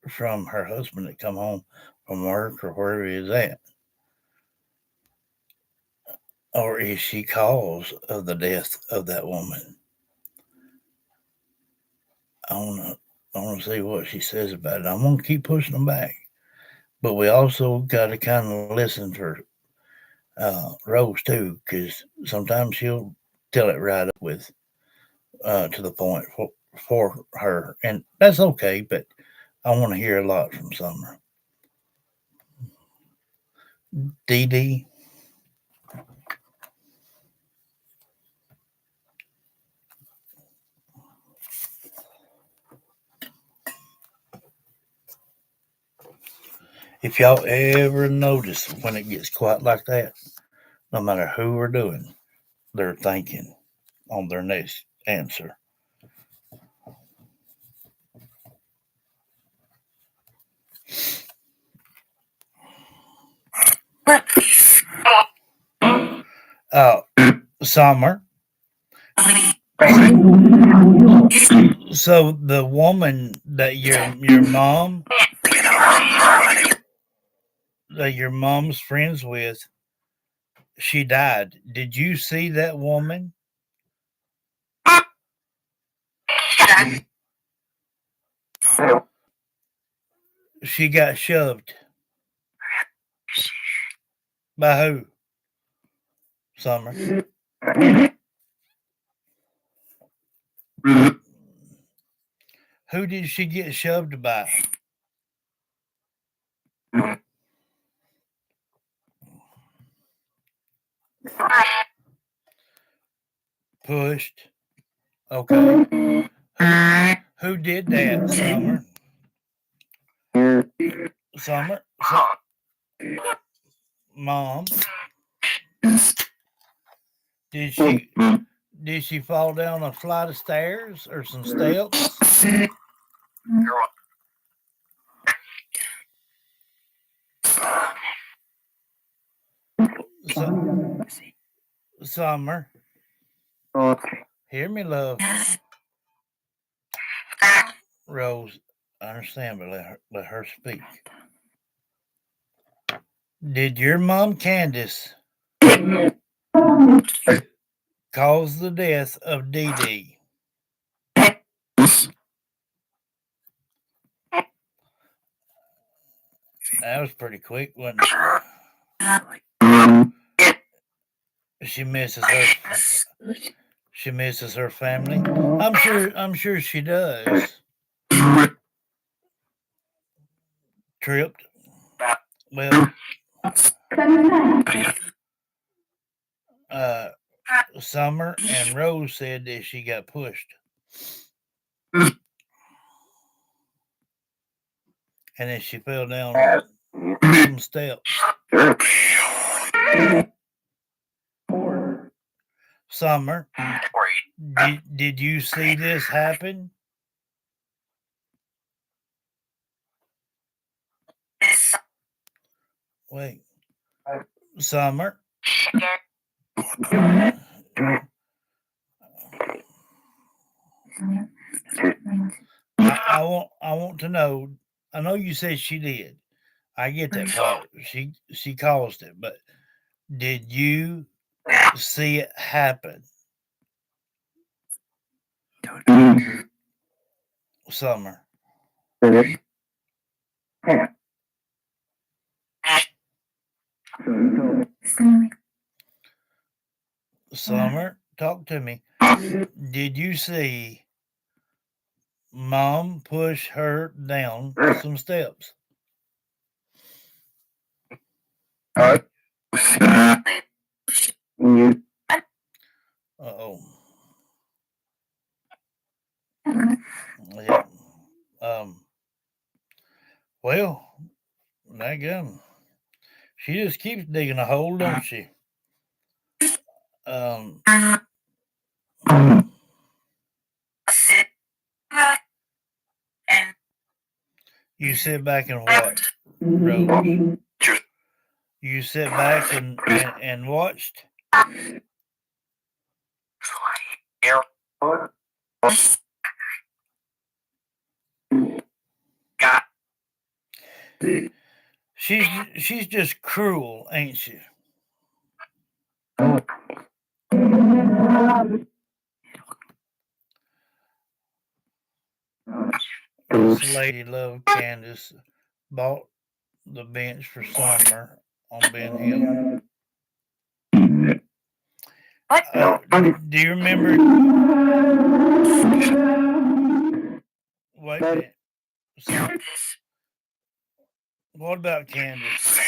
from her husband that come home from work or wherever he is at? Or is she cause of the death of that woman? I wanna see what she says about it. I'm gonna keep pushing them back, but we also got to kind of listen for Rose too, because sometimes she'll tell it right up with to the point for her, and that's okay. But I want to hear a lot from Summer. Dee Dee. If y'all ever notice when it gets quiet like that, no matter who we're doing, they're thinking on their next answer. Uh, Summer. So the woman that your mom's friends with, she died. Did you see that woman? She got shoved. By who? Summer. Who did she get shoved by? Pushed. Okay. Who did that, Summer? Summer? Mom. Did she fall down a flight of stairs or some steps? Summer, hear me, love. Rose, I understand, but let her speak. Did your mom, Candace, cause the death of Dee Dee? That was pretty quick, wasn't it? She misses her. She misses her family. I'm sure she does. Tripped. Well, Summer and Rose said that she got pushed, and then she fell down some steps. Summer, did you see this happen? Wait, Summer. I want to know. I know you said she did. I get that part. She caused it, but did you see it happen? Summer. Summer, talk to me. Did you see Mom push her down some steps? Uh-oh. Yeah. Well, daggum. She just keeps digging a hole, don't she? You sit back and what, Rose? You sit back and watched? She's just cruel, ain't she? This lady loved Candace, bought the bench for Summer on Ben Hill. Do you remember? Wait a minute. What about Candace?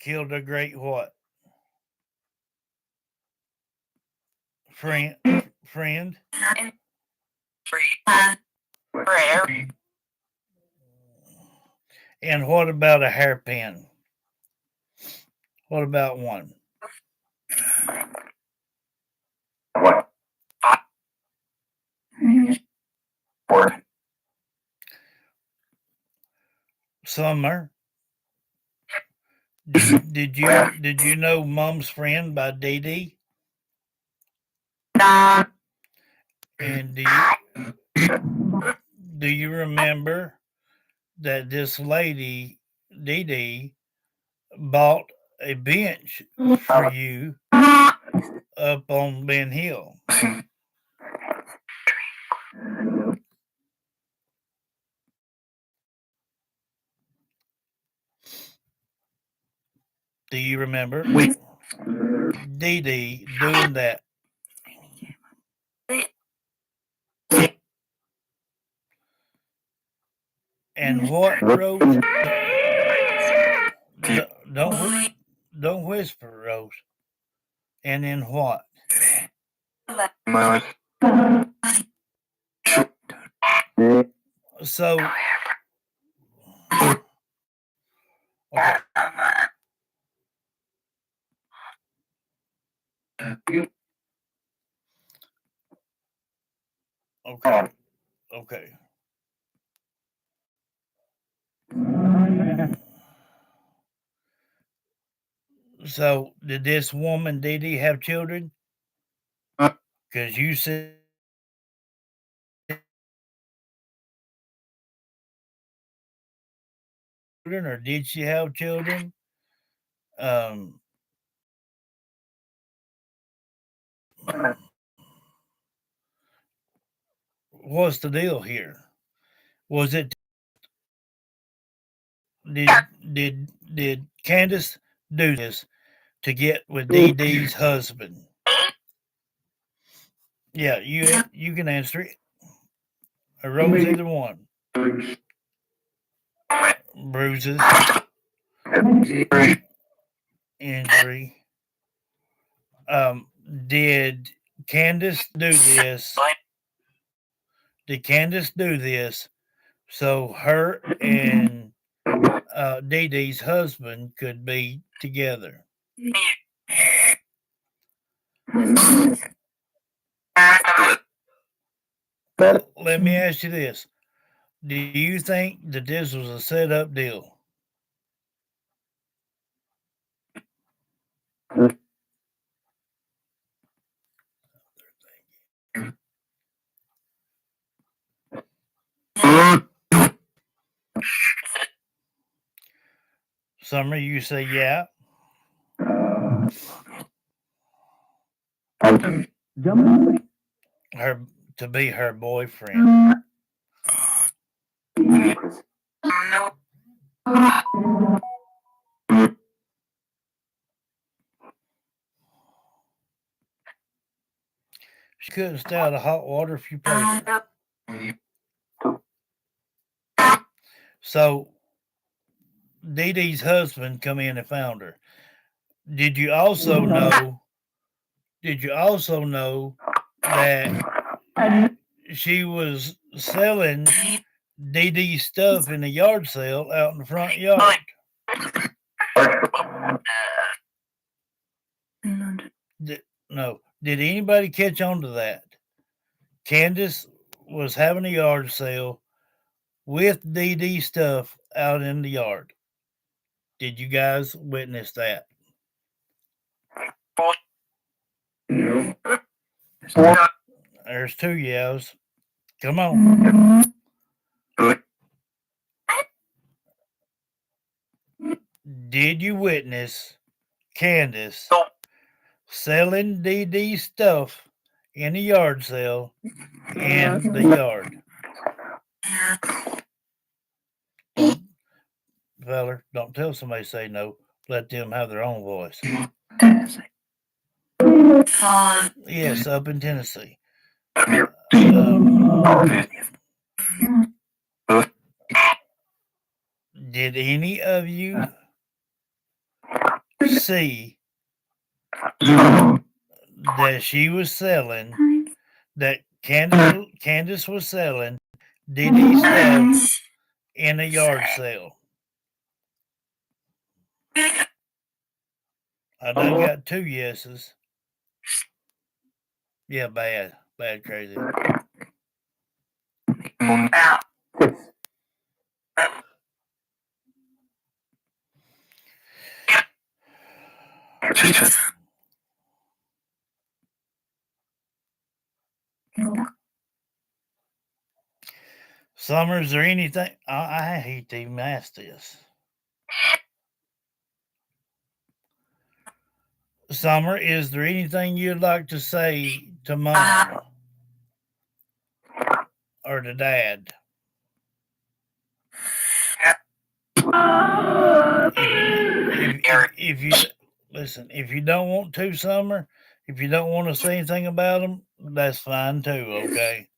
Killed a great what? Friend? And what about a hairpin? What about one? Summer. Did you know Mom's Friend by Dee Dee? And do you remember that this lady, Dee Dee, bought a bench for you up on Ben Hill? Do you remember Dee Dee doing that? And what, Rose? Don't whisper, Rose. And then what? So, okay. Okay. So, did this woman Dee Dee have children? Because you said children, or did she have children? Um, what's the deal here? Was it did Candace do this to get with Dee Dee's husband? Yeah, you can answer it. I rose either one. Bruises, injury. Um, did Candace do this? Did Candace do this so her and Dee Dee's husband could be together? Let me ask you this. Do you think that this was a set up deal? Summer, you say yeah. Her to be her boyfriend. She couldn't stay out of hot water if you paid her. So Dee Dee's husband come in and found her. Did you also know? Did you also know that she was selling Dee Dee's stuff in a yard sale out in the front yard? No. Did anybody catch on to that? Candace was having a yard sale with Dee Dee stuff out in the yard. Did you guys witness that? There's two yells. Come on. Did you witness Candace selling Dee Dee stuff in a yard sale in the yard? Feller, don't tell somebody say no. Let them have their own voice. Yes, up in Tennessee. Did any of you see that she was selling, that Candace was selling Dee Dee stuff in a yard sale? I done got two yeses. Yeah, bad, crazy. Summer, is there anything? I hate to even ask this. Summer, is there anything you'd like to say to Mom or to Dad? If you listen, if you don't want to, Summer, if you don't want to say anything about them, that's fine too. Okay,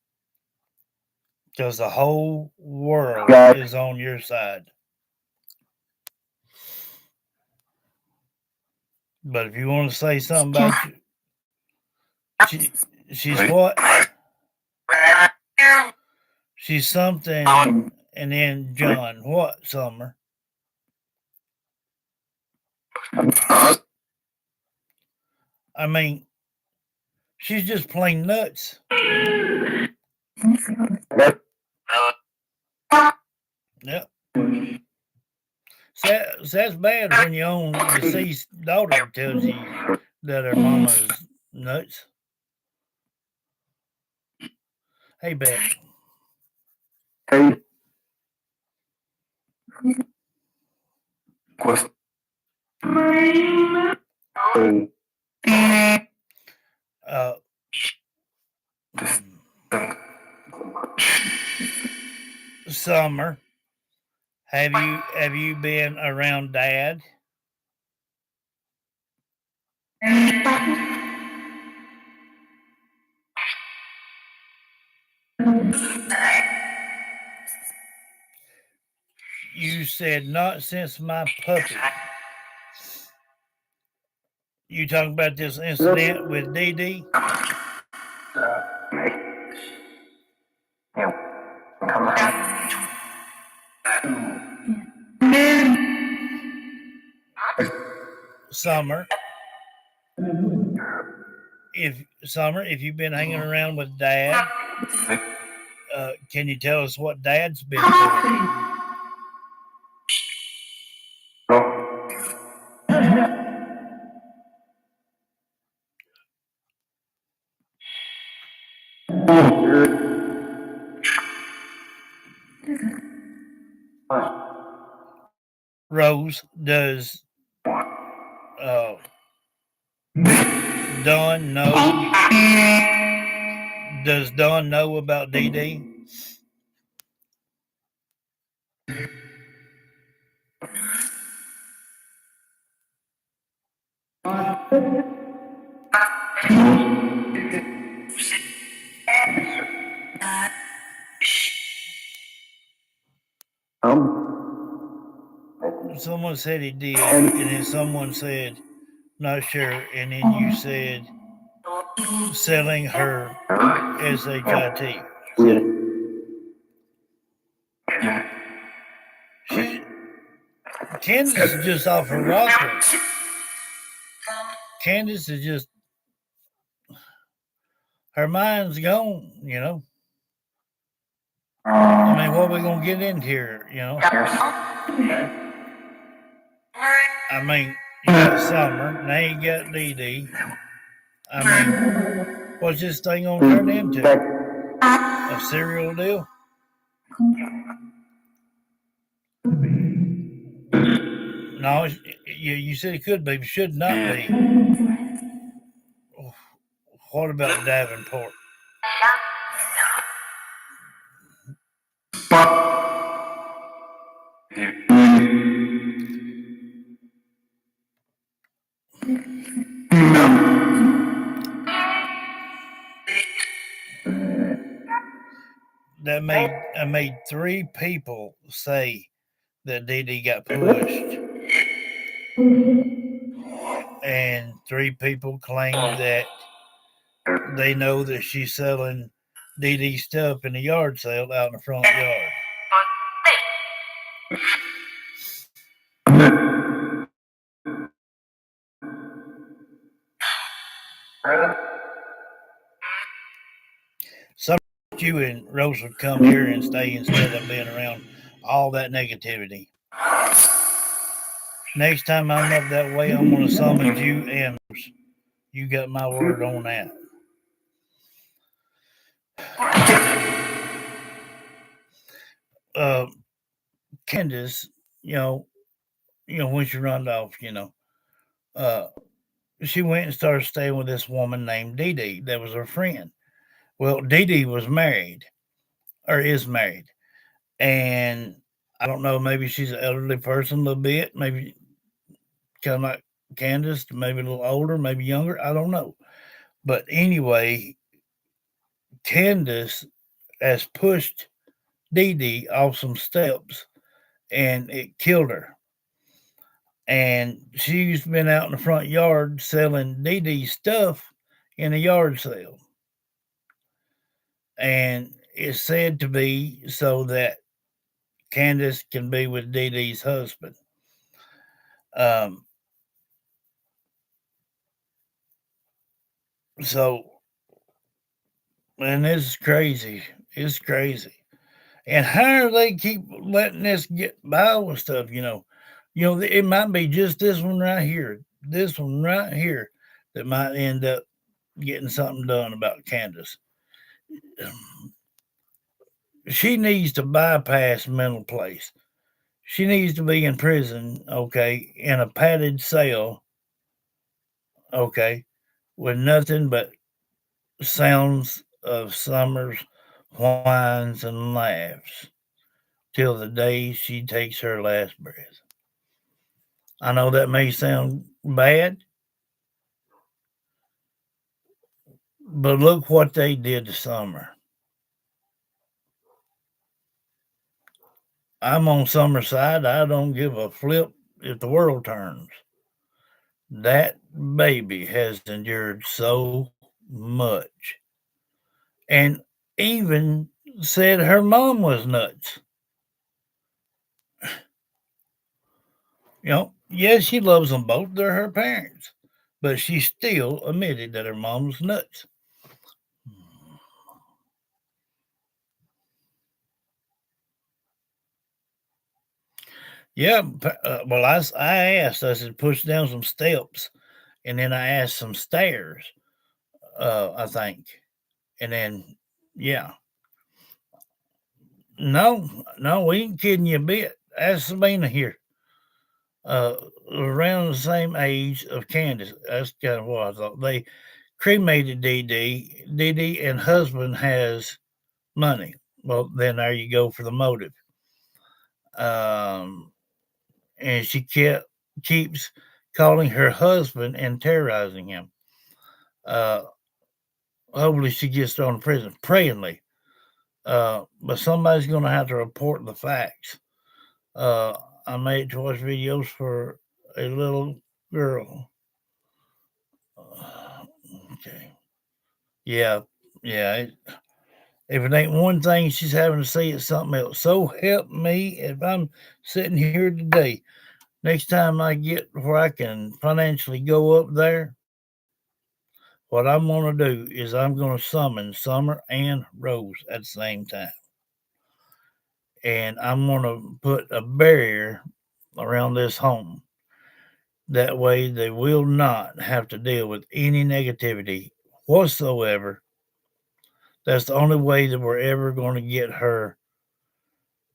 because the whole world is on your side. But if you want to say something about you, she's what? She's something, and then John. What, Summer? I mean, she's just plain nuts. That's bad when your own deceased daughter tells you that her mama is nuts. Hey, Beck. Hey, quest. Oh, Uh, this mm, thing. Summer, have you been around Dad? You said not since my puppy. You talking about this incident with Dee Dee? Summer, if you've been hanging around with Dad, can you tell us what Dad's been through? Rose, uh, Don know? Does Don know about Dee Dee? Someone said he did, and then someone said not sure, and then you said selling her shit. She Candace is just off her rocker. Candace is just her mind's gone. I mean, what are we gonna get into here? I mean, you got Summer, now you got Dee Dee. I mean, what's this thing gonna turn into? A serial deal? No, you said it could be, but should not be. What about Davenport? I made three people say that Dee Dee got pushed, and three people claimed that they know that she's selling Dee Dee stuff in a yard sale out in the front yard. Some you and Rose would come here and stay instead of being around all that negativity. Next time I'm up that way, I'm going to summon you and Rose. You got my word on that. Uh, Candace, when she run off, uh, she went and started staying with this woman named Dee Dee that was her friend. Well, Dee Dee was married or is married, and I don't know, maybe she's an elderly person a little bit, maybe kind of like Candace, maybe a little older, maybe younger. I don't know. But anyway, Candace has pushed Dee Dee off some steps and it killed her. And she's been out in the front yard selling Dee Dee's stuff in a yard sale. And it's said to be so that Candace can be with Dee Dee's husband. Um, so, and this is crazy. It's crazy. And how do they keep letting this get by with stuff? It might be just this one right here, that might end up getting something done about Candace. She needs to bypass mental place. She needs to be in prison, okay, in a padded cell, okay, with nothing but sounds of Summer's whines and laughs till the day she takes her last breath. I know that may sound bad, but look what they did to Summer. I'm on Summer's side. I don't give a flip if the world turns. That baby has endured so much. And even said her mom was nuts. Yes, she loves them both. They're her parents. But she still admitted that her mom was nuts. Yeah, well, I asked, I said, push down some steps. And then I asked some stairs, I think. And then, yeah. No, no, we ain't kidding you a bit. Ask Sabina here. Uh, Around the same age of Candace. That's kind of what I thought. They cremated Dee Dee. Dee Dee and husband has money. Well, then there you go for the motive. Um, and she keeps calling her husband and terrorizing him. Uh, Hopefully she gets thrown in prison. Prayingly. But somebody's going to have to report the facts. Uh, I made choice videos for a little girl. Okay. Yeah. Yeah. If it ain't one thing she's having to say, it's something else. So help me if I'm sitting here today. Next time I get where I can financially go up there, what I'm going to do is I'm going to summon Summer and Rose at the same time. And I'm going to put a barrier around this home. That way, they will not have to deal with any negativity whatsoever. That's the only way that we're ever going to get her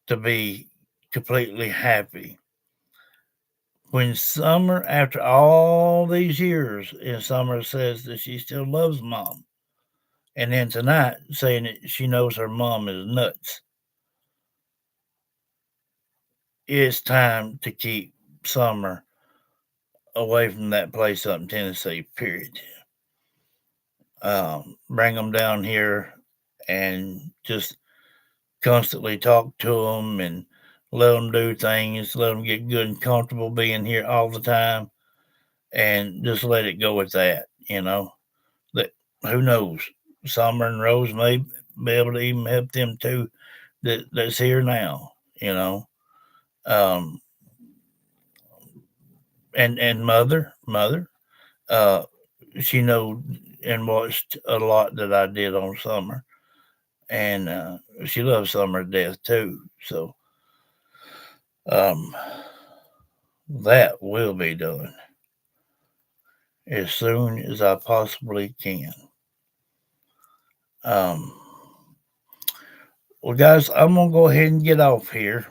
to be completely happy. When Summer, after all these years, and Summer says that she still loves mom, and then tonight saying that she knows her mom is nuts, it's time to keep Summer away from that place up in Tennessee, period. Bring them down here and just constantly talk to them and let them do things, let them get good and comfortable being here all the time, and just let it go with that. That who knows? Summer and Rose may be able to even help them too. That's here now. You know, um, and mother, uh, she know and watched a lot that I did on Summer, and she loves Summer to death too. So um, that will be done as soon as I possibly can. Um, well, guys, I'm gonna go ahead and get off here.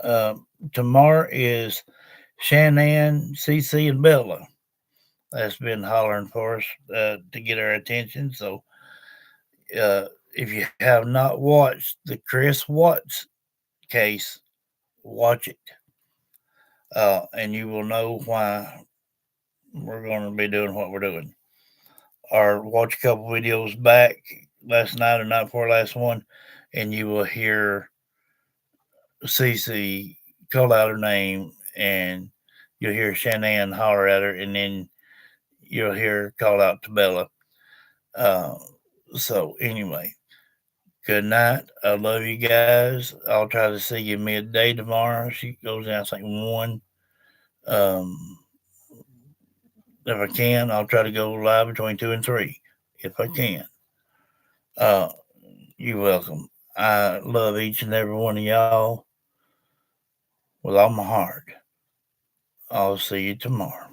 Uh, Tomorrow is Shanann, Cece, and Bella. That's been hollering for us to get our attention. So, if you have not watched the Chris Watts case, watch it, and you will know why we're going to be doing what we're doing. Or watch a couple videos back last night or night before last one, and you will hear Cece call out her name, and you'll hear Shanann holler at her, and then you'll hear her call out to Bella. Uh, so anyway, good night. I love you guys. I'll try to see you midday tomorrow. She goes out, I think, 1. Um, if I can, I'll try to go live between 2 and 3 if I can. Uh, you're welcome. I love each and every one of y'all with all my heart. I'll see you tomorrow.